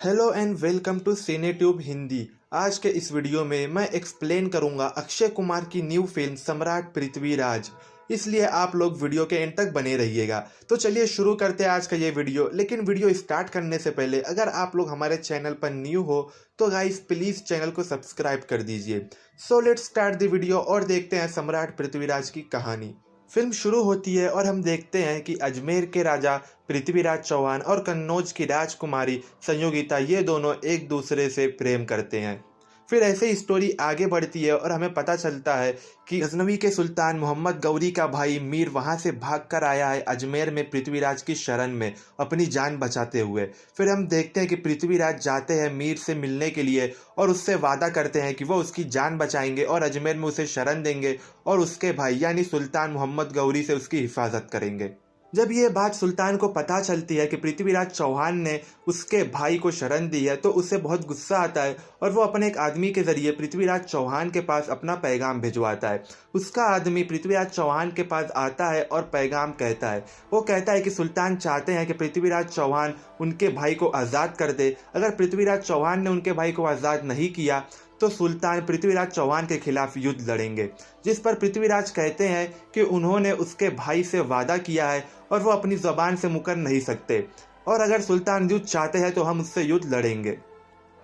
Hello and welcome to CineTube Hindi. आज के इस वीडियो में मैं एक्सप्लेन करूंगा अक्षय कुमार की न्यू फिल्म सम्राट पृथ्वीराज। इसलिए आप लोग वीडियो के एंड तक बने रहिएगा। तो चलिए शुरू करते हैं आज का ये वीडियो। लेकिन वीडियो स्टार्ट करने से पहले अगर आप लोग हमारे चैनल पर न्यू हो तो गाइस प्लीज़ चैनल को सब्सक्राइब कर दीजिए। So let's start the video और देखते हैं सम्राट पृथ्वीराज की कहानी। फिल्म शुरू होती है और हम देखते हैं कि अजमेर के राजा पृथ्वीराज चौहान और कन्नौज की राजकुमारी संयोगिता ये दोनों एक दूसरे से प्रेम करते हैं। फिर ऐसे ही स्टोरी आगे बढ़ती है और हमें पता चलता है कि गजनवी के सुल्तान मोहम्मद गौरी का भाई मीर वहां से भाग कर आया है अजमेर में पृथ्वीराज की शरण में अपनी जान बचाते हुए। फिर हम देखते हैं कि पृथ्वीराज जाते हैं मीर से मिलने के लिए और उससे वादा करते हैं कि वो उसकी जान बचाएंगे और अजमेर में उसे शरण देंगे और उसके भाई यानी सुल्तान मोहम्मद गौरी से उसकी हिफाजत करेंगे। जब ये बात सुल्तान को पता चलती है कि पृथ्वीराज चौहान ने उसके भाई को शरण दी है तो उसे बहुत गुस्सा आता है और वो अपने एक आदमी के जरिए पृथ्वीराज चौहान के पास अपना पैगाम भिजवाता है। उसका आदमी पृथ्वीराज चौहान के पास आता है और पैगाम कहता है। वो कहता है कि सुल्तान चाहते हैं कि पृथ्वीराज चौहान उनके भाई को आज़ाद कर दे। अगर पृथ्वीराज चौहान ने उनके भाई को आज़ाद नहीं किया तो सुल्तान पृथ्वीराज चौहान के खिलाफ युद्ध लड़ेंगे। जिस पर पृथ्वीराज कहते हैं कि उन्होंने उसके भाई से वादा किया है और वो अपनी ज़बान से मुकर नहीं सकते और अगर सुल्तान युद्ध चाहते हैं तो हम उससे युद्ध लड़ेंगे।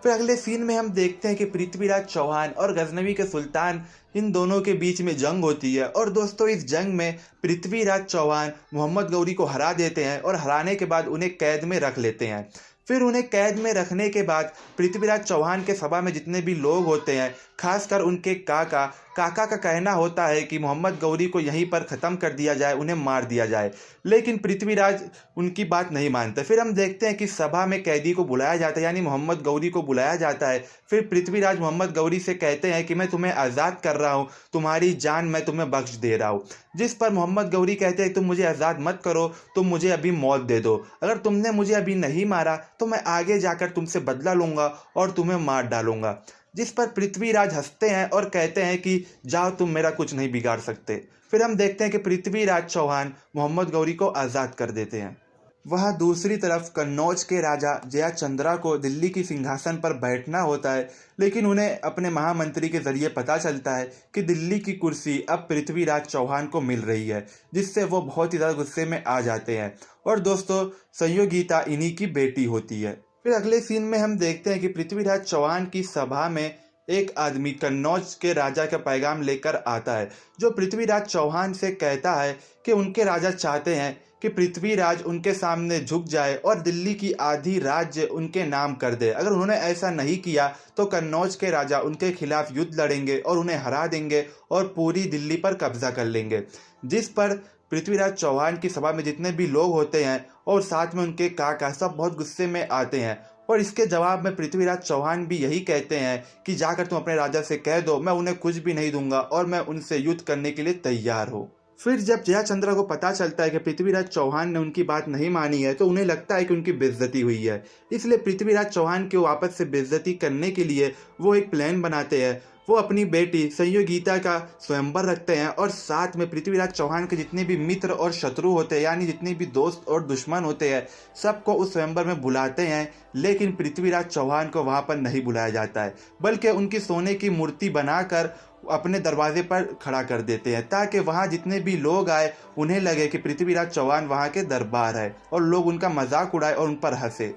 फिर अगले सीन में हम देखते हैं कि पृथ्वीराज चौहान और गजनवी के सुल्तान इन दोनों के बीच में जंग होती है और दोस्तों इस जंग में पृथ्वीराज चौहान मोहम्मद गौरी को हरा देते हैं और हराने के बाद उन्हें कैद में रख लेते हैं। फिर उन्हें कैद में रखने के बाद पृथ्वीराज चौहान के सभा में जितने भी लोग होते हैं खासकर उनके काका का कहना होता है कि मोहम्मद गौरी को यहीं पर ख़त्म कर दिया जाए, उन्हें मार दिया जाए। लेकिन पृथ्वीराज उनकी बात नहीं मानते। फिर हम देखते हैं कि सभा में कैदी को बुलाया जाता है यानी मोहम्मद गौरी को बुलाया जाता है। फिर पृथ्वीराज मोहम्मद गौरी से कहते हैं कि मैं तुम्हें आज़ाद कर रहा हूँ, तुम्हारी जान मैं तुम्हें बख्श दे रहा हूँ। जिस पर मोहम्मद गौरी कहते हैं तुम मुझे आज़ाद मत करो, तुम मुझे अभी मौत दे दो। अगर तुमने मुझे अभी नहीं मारा तो मैं आगे जाकर तुमसे बदला लूँगा और तुम्हें मार डालूंगा। जिस पर पृथ्वीराज हंसते हैं और कहते हैं कि जाओ तुम मेरा कुछ नहीं बिगाड़ सकते। फिर हम देखते हैं कि पृथ्वीराज चौहान मोहम्मद गौरी को आज़ाद कर देते हैं। वहाँ दूसरी तरफ कन्नौज के राजा जयाचंद्रा को दिल्ली की सिंहासन पर बैठना होता है, लेकिन उन्हें अपने महामंत्री के जरिए पता चलता है कि दिल्ली की कुर्सी अब पृथ्वीराज चौहान को मिल रही है, जिससे वो बहुत ही ज़्यादा गुस्से में आ जाते हैं। और दोस्तों संयोगिता इन्हीं की बेटी होती है। फिर अगले सीन में हम देखते हैं कि पृथ्वीराज चौहान की सभा में एक आदमी कन्नौज के राजा का पैगाम लेकर आता है, जो पृथ्वीराज चौहान से कहता है कि उनके राजा चाहते हैं कि पृथ्वीराज उनके सामने झुक जाए और दिल्ली की आधी राज्य उनके नाम कर दे। अगर उन्होंने ऐसा नहीं किया तो कन्नौज के राजा उनके खिलाफ युद्ध लड़ेंगे और उन्हें हरा देंगे और पूरी दिल्ली पर कब्जा कर लेंगे। जिस पर पृथ्वीराज चौहान की सभा में जितने भी लोग होते हैं और साथ में उनके काका सब बहुत गुस्से में आते हैं और इसके जवाब में पृथ्वीराज चौहान भी यही कहते हैं कि जाकर तुम अपने राजा से कह दो मैं उन्हें कुछ भी नहीं दूंगा और मैं उनसे युद्ध करने के लिए तैयार हूँ। फिर जब जयाचंद्रा को पता चलता है कि पृथ्वीराज चौहान ने उनकी बात नहीं मानी है तो उन्हें लगता है कि उनकी बेइज्जती हुई है। इसलिए पृथ्वीराज चौहान की वापस से बेइज्जती करने के लिए वो एक प्लान बनाते हैं। वो अपनी बेटी संयोगिता का स्वयंवर रखते हैं और साथ में पृथ्वीराज चौहान के जितने भी मित्र और शत्रु होते हैं यानी जितने भी दोस्त और दुश्मन होते हैं सबको उस स्वयंवर में बुलाते हैं। लेकिन पृथ्वीराज चौहान को वहाँ पर नहीं बुलाया जाता है, बल्कि उनकी सोने की मूर्ति बनाकर अपने दरवाजे पर खड़ा कर देते हैं ताकि वहाँ जितने भी लोग आए उन्हें लगे कि पृथ्वीराज चौहान वहाँ के दरबार है और लोग उनका मजाक उड़ाए और उन पर हंसे।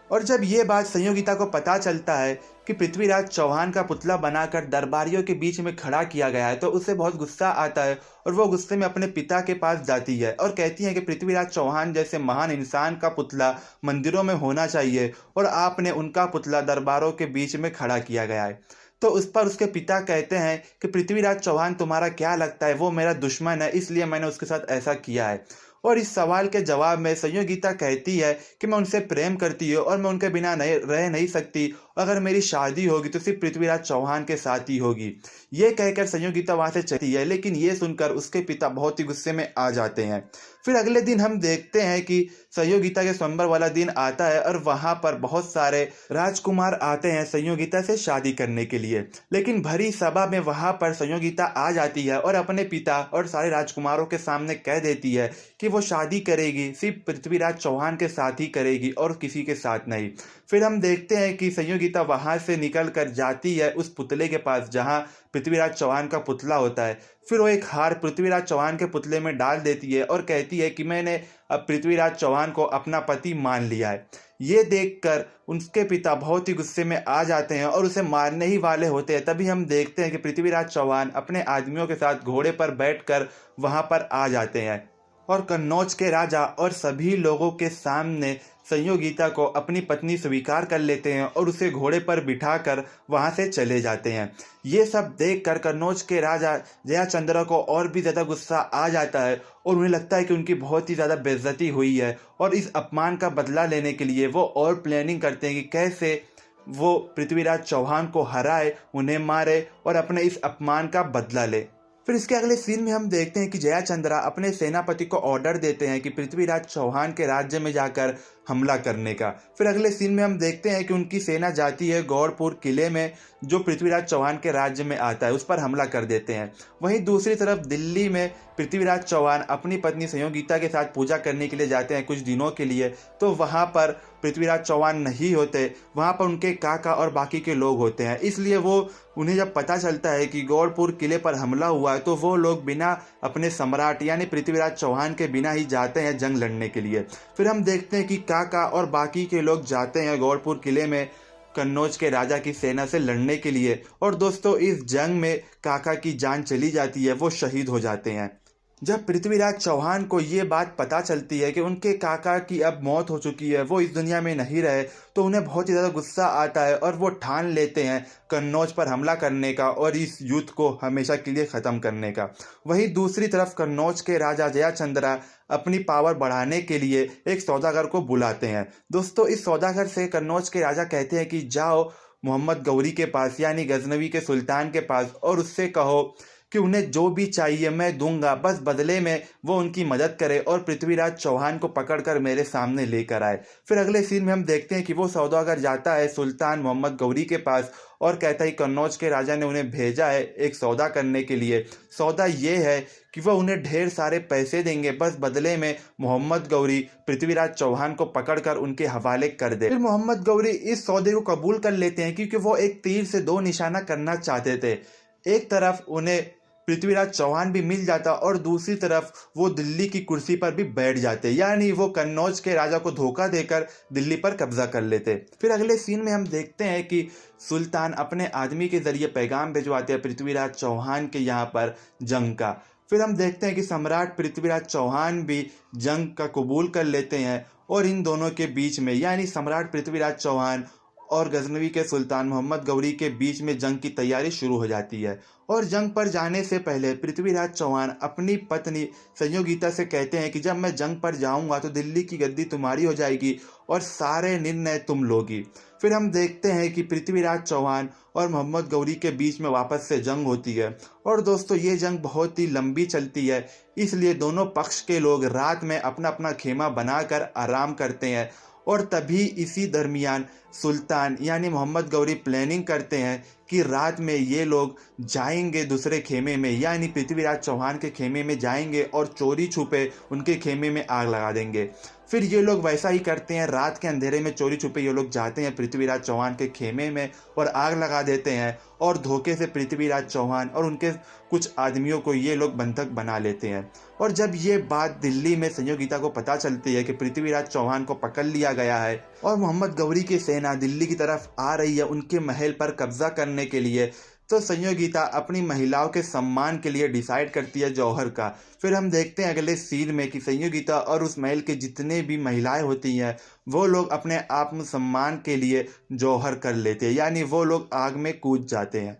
और जब ये बात संयोगिता को पता चलता है कि पृथ्वीराज चौहान का पुतला बनाकर दरबारियों के बीच में खड़ा किया गया है तो उसे बहुत गुस्सा आता है और वो गुस्से में अपने पिता के पास जाती है और कहती है कि पृथ्वीराज चौहान जैसे महान इंसान का पुतला मंदिरों में होना चाहिए और आपने उनका पुतला दरबारों के बीच में खड़ा किया गया है। तो उस पर उसके पिता कहते हैं कि पृथ्वीराज चौहान तुम्हारा क्या लगता है, वो मेरा दुश्मन है इसलिए मैंने उसके साथ ऐसा किया है। और इस सवाल के जवाब में संयोगिता कहती है कि मैं उनसे प्रेम करती हूँ और मैं उनके बिना रह नहीं सकती, अगर मेरी शादी होगी तो सिर्फ पृथ्वीराज चौहान के साथ ही होगी। ये कहकर संयोगिता वहाँ से चली है, लेकिन ये सुनकर उसके पिता बहुत ही गुस्से में आ जाते हैं। फिर अगले दिन हम देखते हैं कि संयोगिता के स्वयंवर वाला दिन आता है और वहां पर बहुत सारे राजकुमार आते हैं संयोगिता से शादी करने के लिए। लेकिन भरी सभा में वहां पर संयोगिता आ जाती है और अपने पिता और सारे राजकुमारों के सामने कह देती है कि वो शादी करेगी सिर्फ पृथ्वीराज चौहान के साथ ही करेगी और किसी के साथ नहीं। फिर हम देखते हैं कि संयोगिता वहां से निकल कर जाती है उस पुतले के पास जहां पृथ्वीराज चौहान का पुतला होता है। फिर वो एक हार पृथ्वीराज चौहान के पुतले में डाल देती है और कहती है कि मैंने अब पृथ्वीराज चौहान को अपना पति मान लिया है। ये देखकर उनके पिता बहुत ही गुस्से में आ जाते हैं और उसे मारने ही वाले होते हैं। तभी हम देखते हैं कि पृथ्वीराज चौहान अपने आदमियों के साथ घोड़े पर बैठकर वहां पर आ जाते हैं और कन्नौज के राजा और सभी लोगों के सामने संयोगिता को अपनी पत्नी स्वीकार कर लेते हैं और उसे घोड़े पर बिठाकर वहां से चले जाते हैं। ये सब देखकर कन्नौज के राजा जयाचंद्र को और भी ज़्यादा गुस्सा आ जाता है और उन्हें लगता है कि उनकी बहुत ही ज़्यादा बेइज्जती हुई है और इस अपमान का बदला लेने के लिए वो और प्लानिंग करते हैं कि कैसे वो पृथ्वीराज चौहान को हराए, उन्हें मारे और अपने इस अपमान का बदला ले। फिर इसके अगले सीन में हम देखते हैं कि जयाचंद्रा अपने सेनापति को ऑर्डर देते हैं कि पृथ्वीराज चौहान के राज्य में जाकर हमला करने का। फिर अगले सीन में हम देखते हैं कि उनकी सेना जाती है गौड़पुर किले में जो पृथ्वीराज चौहान के राज्य में आता है, उस पर हमला कर देते हैं। वहीं दूसरी तरफ दिल्ली में पृथ्वीराज चौहान अपनी पत्नी संयोगिता के साथ पूजा करने के लिए जाते हैं कुछ दिनों के लिए। तो वहाँ पर पृथ्वीराज चौहान नहीं होते, वहाँ पर उनके काका और बाकी के लोग होते हैं। इसलिए वो उन्हें जब पता चलता है कि गौड़पुर किले पर हमला हुआ है तो वो लोग बिना अपने सम्राट यानी पृथ्वीराज चौहान के बिना ही जाते हैं जंग लड़ने के लिए। फिर हम देखते हैं कि काका और बाकी के लोग जाते हैं गौड़पुर किले में कन्नौज के राजा की सेना से लड़ने के लिए। और दोस्तों इस जंग में काका की जान चली जाती है, वो शहीद हो जाते हैं। जब पृथ्वीराज चौहान को ये बात पता चलती है कि उनके काका की अब मौत हो चुकी है, वो इस दुनिया में नहीं रहे, तो उन्हें बहुत ही ज़्यादा गुस्सा आता है और वो ठान लेते हैं कन्नौज पर हमला करने का और इस युद्ध को हमेशा के लिए ख़त्म करने का। वहीं दूसरी तरफ कन्नौज के राजा जयाचंद्रा अपनी पावर बढ़ाने के लिए एक सौदागर को बुलाते हैं। दोस्तों इस सौदागर से कन्नौज के राजा कहते हैं कि जाओ मोहम्मद गौरी के पास यानी गजनवी के सुल्तान के पास और उससे कहो कि उन्हें जो भी चाहिए मैं दूंगा, बस बदले में वो उनकी मदद करे और पृथ्वीराज चौहान को पकड़कर मेरे सामने लेकर आए। फिर अगले सीन में हम देखते हैं कि वो सौदागर जाता है सुल्तान मोहम्मद गौरी के पास और कहता है कन्नौज के राजा ने उन्हें भेजा है एक सौदा करने के लिए। सौदा ये है कि वह उन्हें ढेर सारे पैसे देंगे, बस बदले में मोहम्मद गौरी पृथ्वीराज चौहान को पकड़कर उनके हवाले कर दे। फिर मोहम्मद गौरी इस सौदे को कबूल कर लेते हैं क्योंकि वो एक तीर से दो निशाना करना चाहते थे। एक तरफ उन्हें पृथ्वीराज चौहान भी मिल जाता और दूसरी तरफ वो दिल्ली की कुर्सी पर भी बैठ जाते, यानी वो कन्नौज के राजा को धोखा देकर दिल्ली पर कब्जा कर लेते। फिर अगले सीन में हम देखते हैं कि सुल्तान अपने आदमी के जरिए पैगाम भिजवाते हैं पृथ्वीराज चौहान के यहाँ पर जंग का। फिर हम देखते हैं कि सम्राट पृथ्वीराज चौहान भी जंग का कबूल कर लेते हैं और इन दोनों के बीच में यानी सम्राट पृथ्वीराज चौहान और गजनवी के सुल्तान मोहम्मद गौरी के बीच में जंग की तैयारी शुरू हो जाती है। और जंग पर जाने से पहले पृथ्वीराज चौहान अपनी पत्नी संयोगिता से कहते हैं कि जब मैं जंग पर जाऊंगा तो दिल्ली की गद्दी तुम्हारी हो जाएगी और सारे निर्णय तुम लोगी। फिर हम देखते हैं कि पृथ्वीराज चौहान और मोहम्मद गौरी के बीच में वापस से जंग होती है। और दोस्तों ये जंग बहुत ही लंबी चलती है, इसलिए दोनों पक्ष के लोग रात में अपना अपना खेमा बनाकर आराम करते हैं। और तभी इसी दरमियान सुल्तान यानी मोहम्मद गौरी प्लानिंग करते हैं कि रात में ये लोग जाएंगे दूसरे खेमे में यानी पृथ्वीराज चौहान के खेमे में जाएंगे और चोरी छुपे उनके खेमे में आग लगा देंगे। फिर ये लोग वैसा ही करते हैं, रात के अंधेरे में चोरी छुपे ये लोग जाते हैं पृथ्वीराज चौहान के खेमे में और आग लगा देते हैं और धोखे से पृथ्वीराज चौहान और उनके कुछ आदमियों को ये लोग बंधक बना लेते हैं। और जब ये बात दिल्ली में संयोगिता को पता चलती है कि पृथ्वीराज चौहान को पकड़ लिया गया है और मोहम्मद गौरी की सेना दिल्ली की तरफ आ रही है उनके महल पर कब्जा करने के लिए, तो संयोगिता अपनी महिलाओं के सम्मान के लिए डिसाइड करती है जौहर का। फिर हम देखते हैं अगले सीन में कि संयोगिता और उस महल के जितने भी महिलाएं होती हैं वो लोग अपने आत्मसम्मान के लिए जौहर कर लेते हैं, यानी वो लोग आग में कूद जाते हैं।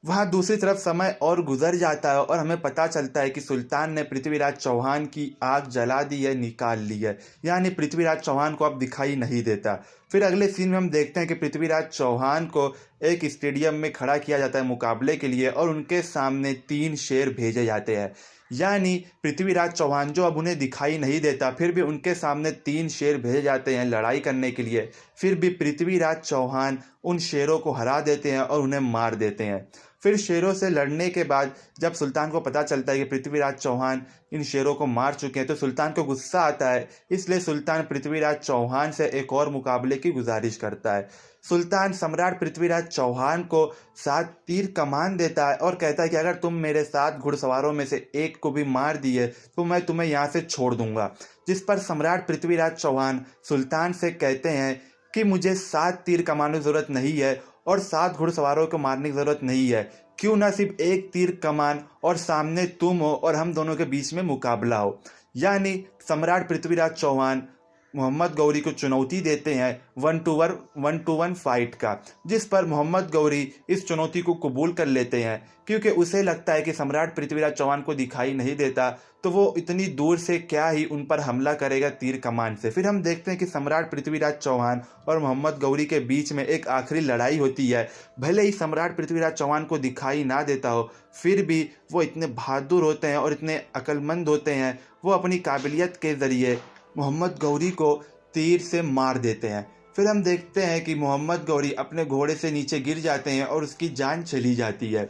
वहाँ दूसरी तरफ समय और गुजर जाता है और हमें पता चलता है कि सुल्तान ने पृथ्वीराज चौहान की आग जला दी है, निकाल ली है, यानी पृथ्वीराज चौहान को अब दिखाई नहीं देता। फिर अगले सीन में हम देखते हैं कि पृथ्वीराज चौहान को एक स्टेडियम में खड़ा किया जाता है मुकाबले के लिए और उनके सामने 3 शेर भेजे जाते हैं। यानी पृथ्वीराज चौहान जो अब उन्हें दिखाई नहीं देता, फिर भी उनके सामने 3 शेर भेजे जाते हैं लड़ाई करने के लिए। फिर भी पृथ्वीराज चौहान उन शेरों को हरा देते हैं और उन्हें मार देते हैं। फिर शेरों से लड़ने के बाद जब सुल्तान को पता चलता है कि पृथ्वीराज चौहान इन शेरों को मार चुके हैं, तो सुल्तान को गुस्सा आता है। इसलिए सुल्तान पृथ्वीराज चौहान से एक और मुकाबले की गुजारिश करता है। सुल्तान सम्राट पृथ्वीराज चौहान को 7 तीर कमान देता है और कहता है कि अगर तुम मेरे 7 घुड़सवारों में से एक को भी मार दिए तो मैं तुम्हें यहाँ से छोड़ दूंगा। जिस पर सम्राट पृथ्वीराज चौहान सुल्तान से कहते हैं कि मुझे 7 तीर कमाने की जरूरत नहीं है और 7 घुड़सवारों को मारने की जरूरत नहीं है। क्यों ना सिर्फ एक तीर कमान और सामने तुम हो और हम दोनों के बीच में मुकाबला हो। यानी सम्राट पृथ्वीराज चौहान मोहम्मद गौरी को चुनौती देते हैं 1-to-1 फाइट का, जिस पर मोहम्मद गौरी इस चुनौती को कबूल कर लेते हैं क्योंकि उसे लगता है कि सम्राट पृथ्वीराज चौहान को दिखाई नहीं देता तो वो इतनी दूर से क्या ही उन पर हमला करेगा तीर कमान से। फिर हम देखते हैं कि सम्राट पृथ्वीराज चौहान और मोहम्मद गौरी के बीच में एक आखिरी लड़ाई होती है। भले ही सम्राट पृथ्वीराज चौहान को दिखाई ना देता हो, फिर भी वो इतने बहादुर होते हैं और इतने अक्लमंद होते हैं, वो अपनी काबिलियत के ज़रिए मोहम्मद गौरी को तीर से मार देते हैं। फिर हम देखते हैं कि मोहम्मद गौरी अपने घोड़े से नीचे गिर जाते हैं और उसकी जान चली जाती है।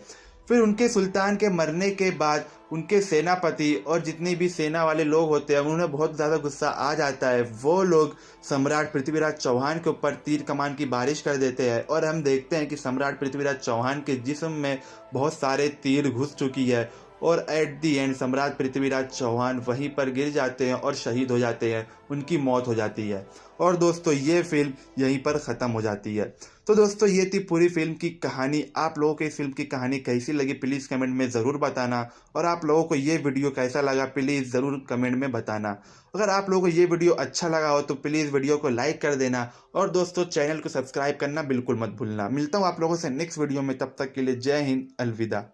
फिर उनके सुल्तान के मरने के बाद उनके सेनापति और जितने भी सेना वाले लोग होते हैं उन्हें बहुत ज़्यादा गुस्सा आ जाता है। वो लोग सम्राट पृथ्वीराज चौहान के ऊपर तीर कमान की बारिश कर देते हैं और हम देखते हैं कि सम्राट पृथ्वीराज चौहान के जिस्म में बहुत सारे तीर घुस चुकी है और एट दी एंड सम्राट पृथ्वीराज चौहान वहीं पर गिर जाते हैं और शहीद हो जाते हैं, उनकी मौत हो जाती है। और दोस्तों ये फिल्म यहीं पर ख़त्म हो जाती है। तो दोस्तों ये थी पूरी फिल्म की कहानी। आप लोगों को इस फिल्म की कहानी कैसी लगी प्लीज़ कमेंट में ज़रूर बताना, और आप लोगों को ये वीडियो कैसा लगा प्लीज़ ज़रूर कमेंट में बताना। अगर आप लोगों को ये वीडियो अच्छा लगा हो तो प्लीज़ वीडियो को लाइक कर देना, और दोस्तों चैनल को सब्सक्राइब करना बिल्कुल मत भूलना। मिलता हूँ आप लोगों से नेक्स्ट वीडियो में, तब तक के लिए जय हिंद, अलविदा।